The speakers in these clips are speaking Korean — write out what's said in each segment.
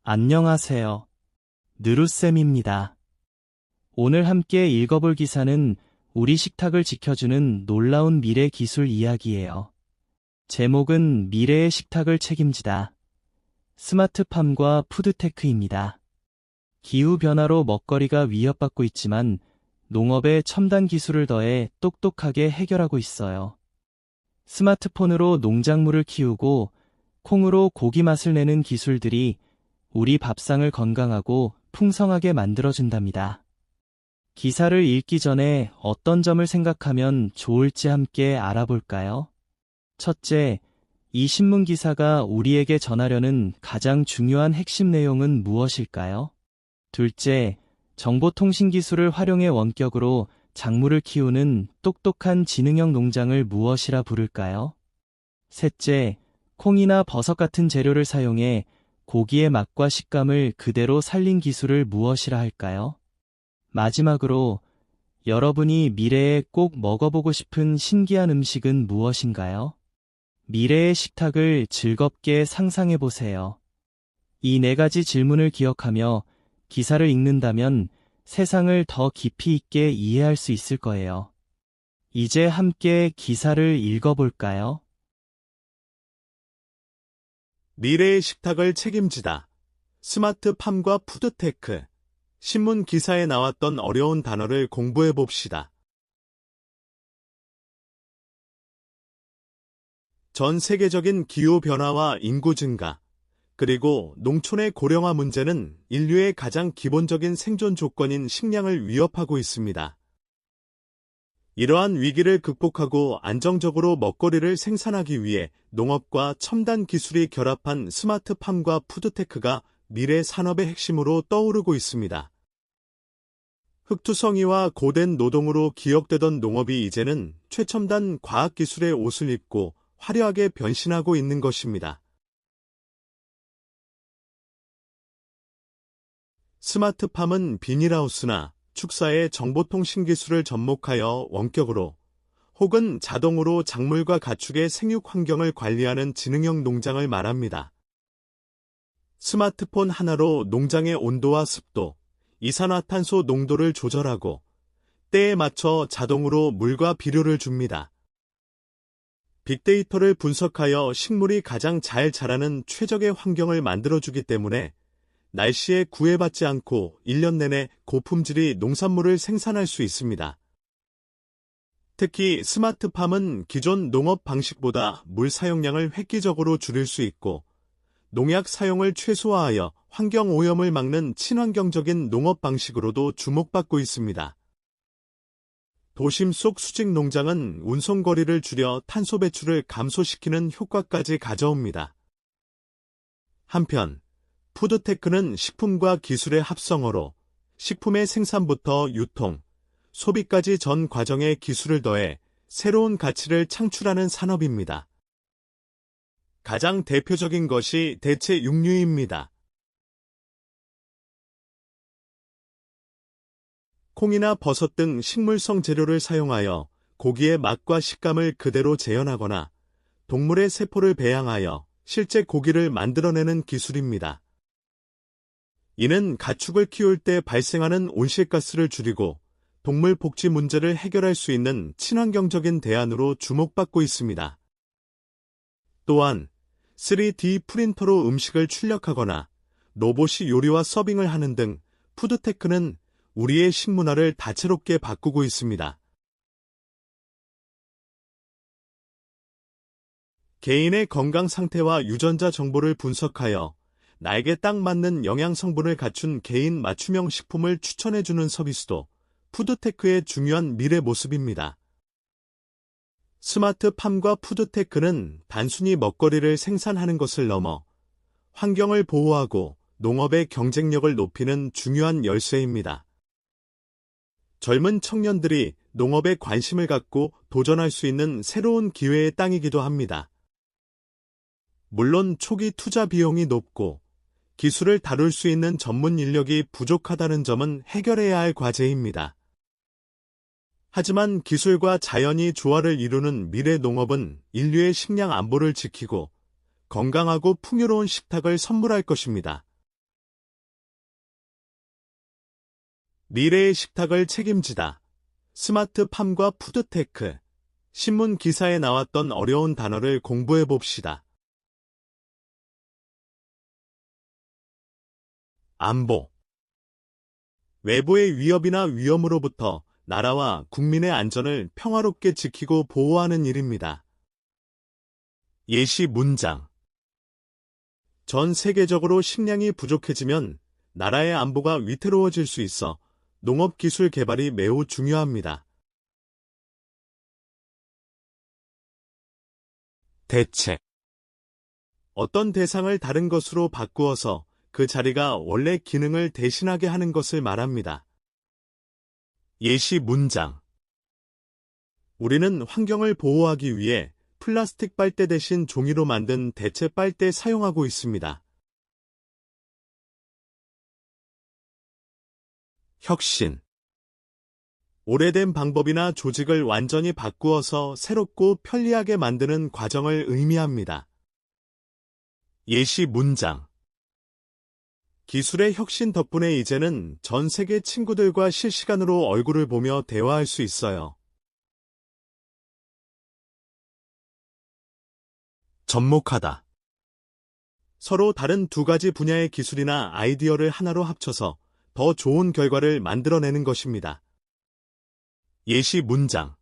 안녕하세요. 느루쌤입니다. 오늘 함께 읽어볼 기사는 우리 식탁을 지켜주는 놀라운 미래 기술 이야기예요. 제목은 미래의 식탁을 책임지다. 스마트팜과 푸드테크입니다. 기후변화로 먹거리가 위협받고 있지만 농업에 첨단 기술을 더해 똑똑하게 해결하고 있어요. 스마트폰으로 농작물을 키우고 콩으로 고기 맛을 내는 기술들이 우리 밥상을 건강하고 풍성하게 만들어준답니다. 기사를 읽기 전에 어떤 점을 생각하면 좋을지 함께 알아볼까요? 첫째, 이 신문 기사가 우리에게 전하려는 가장 중요한 핵심 내용은 무엇일까요? 둘째, 정보통신 기술을 활용해 원격으로 작물을 키우는 똑똑한 지능형 농장을 무엇이라 부를까요? 셋째, 콩이나 버섯 같은 재료를 사용해 고기의 맛과 식감을 그대로 살린 기술을 무엇이라 할까요? 마지막으로 여러분이 미래에 꼭 먹어보고 싶은 신기한 음식은 무엇인가요? 미래의 식탁을 즐겁게 상상해보세요. 이 네 가지 질문을 기억하며 기사를 읽는다면 세상을 더 깊이 있게 이해할 수 있을 거예요. 이제 함께 기사를 읽어볼까요? 미래의 식탁을 책임지다. 스마트팜과 푸드테크. 신문 기사에 나왔던 어려운 단어를 공부해 봅시다. 전 세계적인 기후변화와 인구 증가, 그리고 농촌의 고령화 문제는 인류의 가장 기본적인 생존 조건인 식량을 위협하고 있습니다. 이러한 위기를 극복하고 안정적으로 먹거리를 생산하기 위해 농업과 첨단 기술이 결합한 스마트팜과 푸드테크가 미래 산업의 핵심으로 떠오르고 있습니다. 흑투성이와 고된 노동으로 기억되던 농업이 이제는 최첨단 과학기술의 옷을 입고 화려하게 변신하고 있는 것입니다. 스마트팜은 비닐하우스나 축사의 정보통신 기술을 접목하여 원격으로 혹은 자동으로 작물과 가축의 생육 환경을 관리하는 지능형 농장을 말합니다. 스마트폰 하나로 농장의 온도와 습도, 이산화탄소 농도를 조절하고 때에 맞춰 자동으로 물과 비료를 줍니다. 빅데이터를 분석하여 식물이 가장 잘 자라는 최적의 환경을 만들어주기 때문에 날씨에 구애받지 않고 1년 내내 고품질의 농산물을 생산할 수 있습니다. 특히 스마트팜은 기존 농업 방식보다 물 사용량을 획기적으로 줄일 수 있고 농약 사용을 최소화하여 환경 오염을 막는 친환경적인 농업 방식으로도 주목받고 있습니다. 도심 속 수직 농장은 운송거리를 줄여 탄소 배출을 감소시키는 효과까지 가져옵니다. 한편 푸드테크는 식품과 기술의 합성어로 식품의 생산부터 유통, 소비까지 전 과정에 기술을 더해 새로운 가치를 창출하는 산업입니다. 가장 대표적인 것이 대체 육류입니다. 콩이나 버섯 등 식물성 재료를 사용하여 고기의 맛과 식감을 그대로 재현하거나 동물의 세포를 배양하여 실제 고기를 만들어내는 기술입니다. 이는 가축을 키울 때 발생하는 온실가스를 줄이고 동물 복지 문제를 해결할 수 있는 친환경적인 대안으로 주목받고 있습니다. 또한 3D 프린터로 음식을 출력하거나 로봇이 요리와 서빙을 하는 등 푸드테크는 우리의 식문화를 다채롭게 바꾸고 있습니다. 개인의 건강 상태와 유전자 정보를 분석하여 나에게 딱 맞는 영양 성분을 갖춘 개인 맞춤형 식품을 추천해주는 서비스도 푸드테크의 중요한 미래 모습입니다. 스마트팜과 푸드테크는 단순히 먹거리를 생산하는 것을 넘어 환경을 보호하고 농업의 경쟁력을 높이는 중요한 열쇠입니다. 젊은 청년들이 농업에 관심을 갖고 도전할 수 있는 새로운 기회의 땅이기도 합니다. 물론 초기 투자 비용이 높고 기술을 다룰 수 있는 전문 인력이 부족하다는 점은 해결해야 할 과제입니다. 하지만 기술과 자연이 조화를 이루는 미래 농업은 인류의 식량 안보를 지키고 건강하고 풍요로운 식탁을 선물할 것입니다. 미래의 식탁을 책임지다. 스마트팜과 푸드테크. 신문 기사에 나왔던 어려운 단어를 공부해 봅시다. 안보. 외부의 위협이나 위험으로부터 나라와 국민의 안전을 평화롭게 지키고 보호하는 일입니다. 예시 문장. 전 세계적으로 식량이 부족해지면 나라의 안보가 위태로워질 수 있어 농업기술 개발이 매우 중요합니다. 대체. 어떤 대상을 다른 것으로 바꾸어서 그 자리가 원래 기능을 대신하게 하는 것을 말합니다. 예시 문장. 우리는 환경을 보호하기 위해 플라스틱 빨대 대신 종이로 만든 대체 빨대 사용하고 있습니다. 혁신. 오래된 방법이나 조직을 완전히 바꾸어서 새롭고 편리하게 만드는 과정을 의미합니다. 예시 문장. 기술의 혁신 덕분에 이제는 전 세계 친구들과 실시간으로 얼굴을 보며 대화할 수 있어요. 접목하다. 서로 다른 두 가지 분야의 기술이나 아이디어를 하나로 합쳐서 더 좋은 결과를 만들어내는 것입니다. 예시 문장.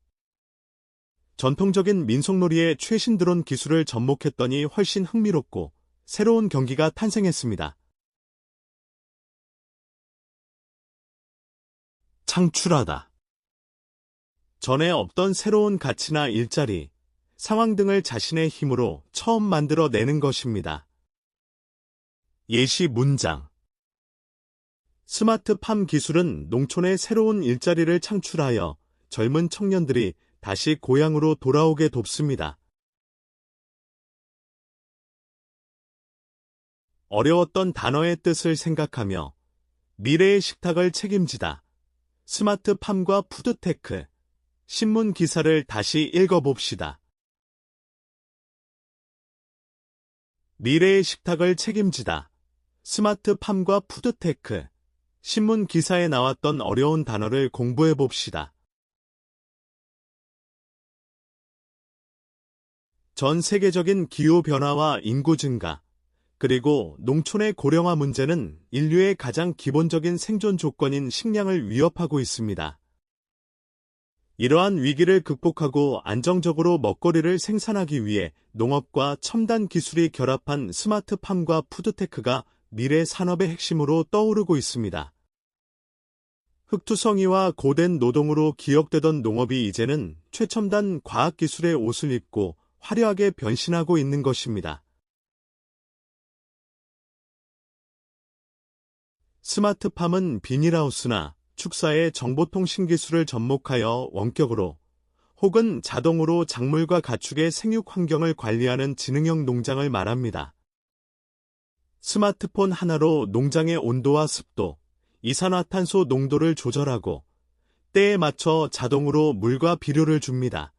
전통적인 민속놀이의 최신 드론 기술을 접목했더니 훨씬 흥미롭고 새로운 경기가 탄생했습니다. 창출하다. 전에 없던 새로운 가치나 일자리, 상황 등을 자신의 힘으로 처음 만들어내는 것입니다. 예시 문장. 스마트팜 기술은 농촌에 새로운 일자리를 창출하여 젊은 청년들이 다시 고향으로 돌아오게 돕습니다. 어려웠던 단어의 뜻을 생각하며 미래의 식탁을 책임지다. 스마트팜과 푸드테크. 신문 기사를 다시 읽어봅시다. 미래의 식탁을 책임지다. 스마트팜과 푸드테크. 신문 기사에 나왔던 어려운 단어를 공부해 봅시다. 전 세계적인 기후변화와 인구 증가, 그리고 농촌의 고령화 문제는 인류의 가장 기본적인 생존 조건인 식량을 위협하고 있습니다. 이러한 위기를 극복하고 안정적으로 먹거리를 생산하기 위해 농업과 첨단 기술이 결합한 스마트팜과 푸드테크가 미래 산업의 핵심으로 떠오르고 있습니다. 흑투성이와 고된 노동으로 기억되던 농업이 이제는 최첨단 과학기술의 옷을 입고 화려하게 변신하고 있는 것입니다. 스마트팜은 비닐하우스나 축사의 정보통신 기술을 접목하여 원격으로 혹은 자동으로 작물과 가축의 생육 환경을 관리하는 지능형 농장을 말합니다. 스마트폰 하나로 농장의 온도와 습도, 이산화탄소 농도를 조절하고 때에 맞춰 자동으로 물과 비료를 줍니다.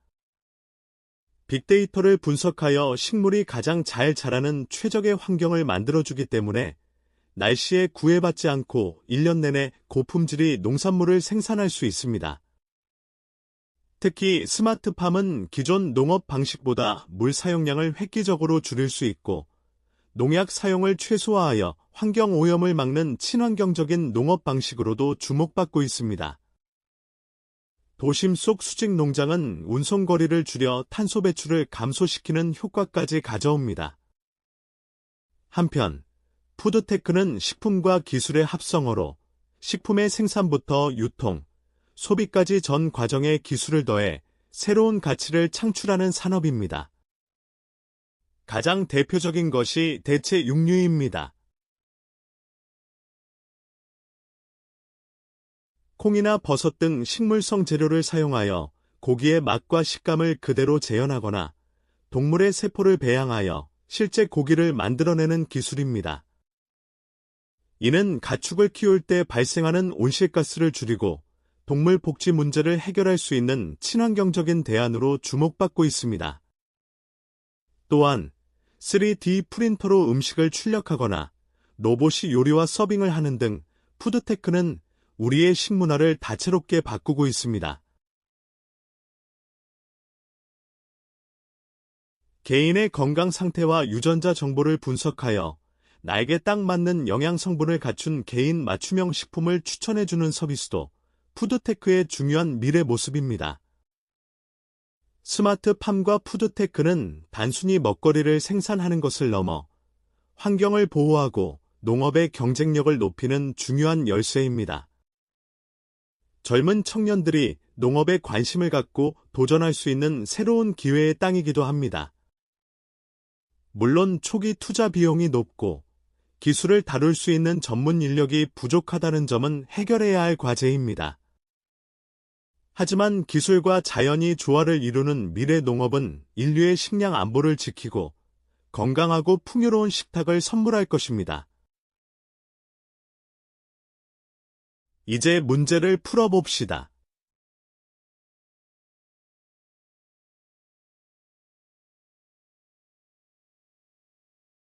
빅데이터를 분석하여 식물이 가장 잘 자라는 최적의 환경을 만들어주기 때문에 날씨에 구애받지 않고 1년 내내 고품질의 농산물을 생산할 수 있습니다. 특히 스마트팜은 기존 농업 방식보다 물 사용량을 획기적으로 줄일 수 있고 농약 사용을 최소화하여 환경 오염을 막는 친환경적인 농업 방식으로도 주목받고 있습니다. 도심 속 수직 농장은 운송거리를 줄여 탄소 배출을 감소시키는 효과까지 가져옵니다. 한편 푸드테크는 식품과 기술의 합성어로 식품의 생산부터 유통, 소비까지 전 과정에 기술을 더해 새로운 가치를 창출하는 산업입니다. 가장 대표적인 것이 대체 육류입니다. 콩이나 버섯 등 식물성 재료를 사용하여 고기의 맛과 식감을 그대로 재현하거나 동물의 세포를 배양하여 실제 고기를 만들어내는 기술입니다. 이는 가축을 키울 때 발생하는 온실가스를 줄이고 동물 복지 문제를 해결할 수 있는 친환경적인 대안으로 주목받고 있습니다. 또한 3D 프린터로 음식을 출력하거나 로봇이 요리와 서빙을 하는 등 푸드테크는 우리의 식문화를 다채롭게 바꾸고 있습니다. 개인의 건강 상태와 유전자 정보를 분석하여 나에게 딱 맞는 영양 성분을 갖춘 개인 맞춤형 식품을 추천해주는 서비스도 푸드테크의 중요한 미래 모습입니다. 스마트팜과 푸드테크는 단순히 먹거리를 생산하는 것을 넘어 환경을 보호하고 농업의 경쟁력을 높이는 중요한 열쇠입니다. 젊은 청년들이 농업에 관심을 갖고 도전할 수 있는 새로운 기회의 땅이기도 합니다. 물론 초기 투자 비용이 높고 기술을 다룰 수 있는 전문 인력이 부족하다는 점은 해결해야 할 과제입니다. 하지만 기술과 자연이 조화를 이루는 미래 농업은 인류의 식량 안보를 지키고 건강하고 풍요로운 식탁을 선물할 것입니다. 이제 문제를 풀어봅시다.